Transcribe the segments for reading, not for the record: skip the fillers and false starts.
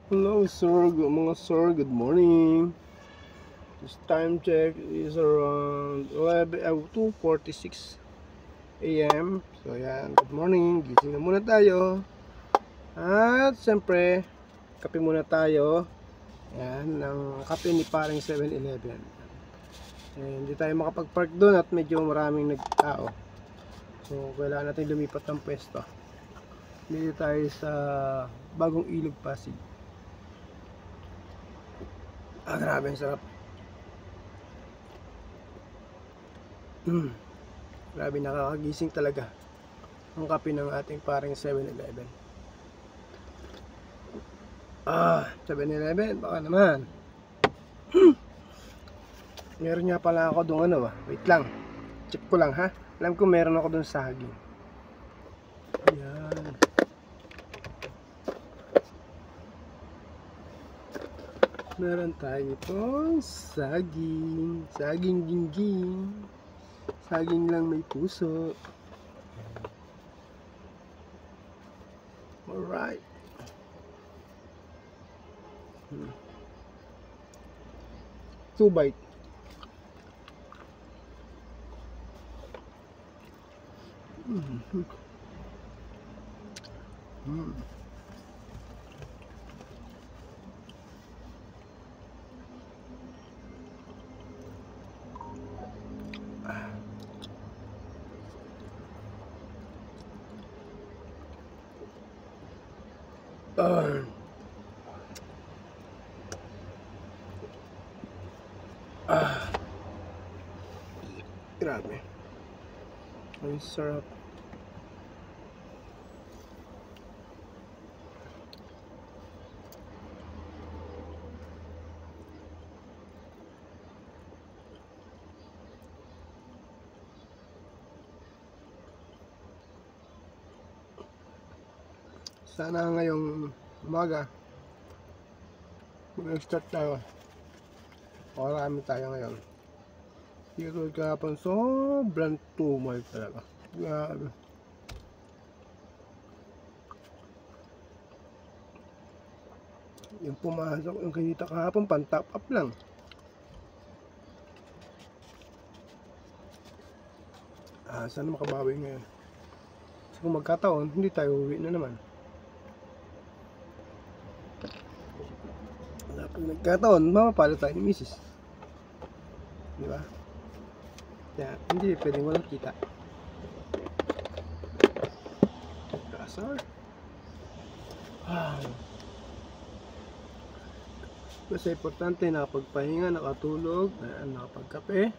Hello sir, mga sir, good morning. This time check is around 2:46 AM. So yan, good morning, gising na muna tayo. At siyempre, kape muna tayo. Yan, ng kape ni paring 7-Eleven. Hindi tayo makapag-park doon at medyo maraming nagtao. So kailangan natin lumipat ng pwesto. Dito tayo sa Bagong Ilog, Pasig. Grabe, ang sarap. Grabe, nakakagising talaga ang kape ng ating paring 7-Eleven. 7-Eleven, baka naman. Meron nga pala ako doon wait lang, check ko lang ha. Alam ko meron ako doon saging. Ayan. Meron tayo itong saging. Saging gingging. Saging lang may puso. Alright. 2 bite. Grabe. Ang sarap. Sana ngayong umaga mag-start tayo. Marami tayo ngayon. Dito kahapon sobrang tumal talaga. Grabe. Yung pumasok, yung kinita kahapon pan-top up lang. Sana makabawi ngayon. Kasi kung magkataon, hindi tayo uwi na naman. Pag nagkataon, mapapalo tayo ni misis. Di ba? Kaya hindi pwedeng walang kita. Kasar. Basta importante, nakapagpahinga, nakatulog, nakapagkape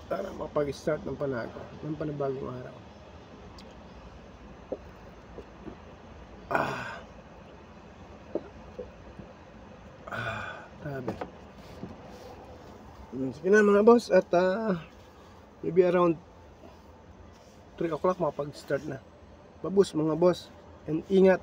para makapag-start ng panibagong araw. Grabe. Sige na mga boss, at maybe around 3 o'clock makapag-start na. Babus mga boss, and ingat.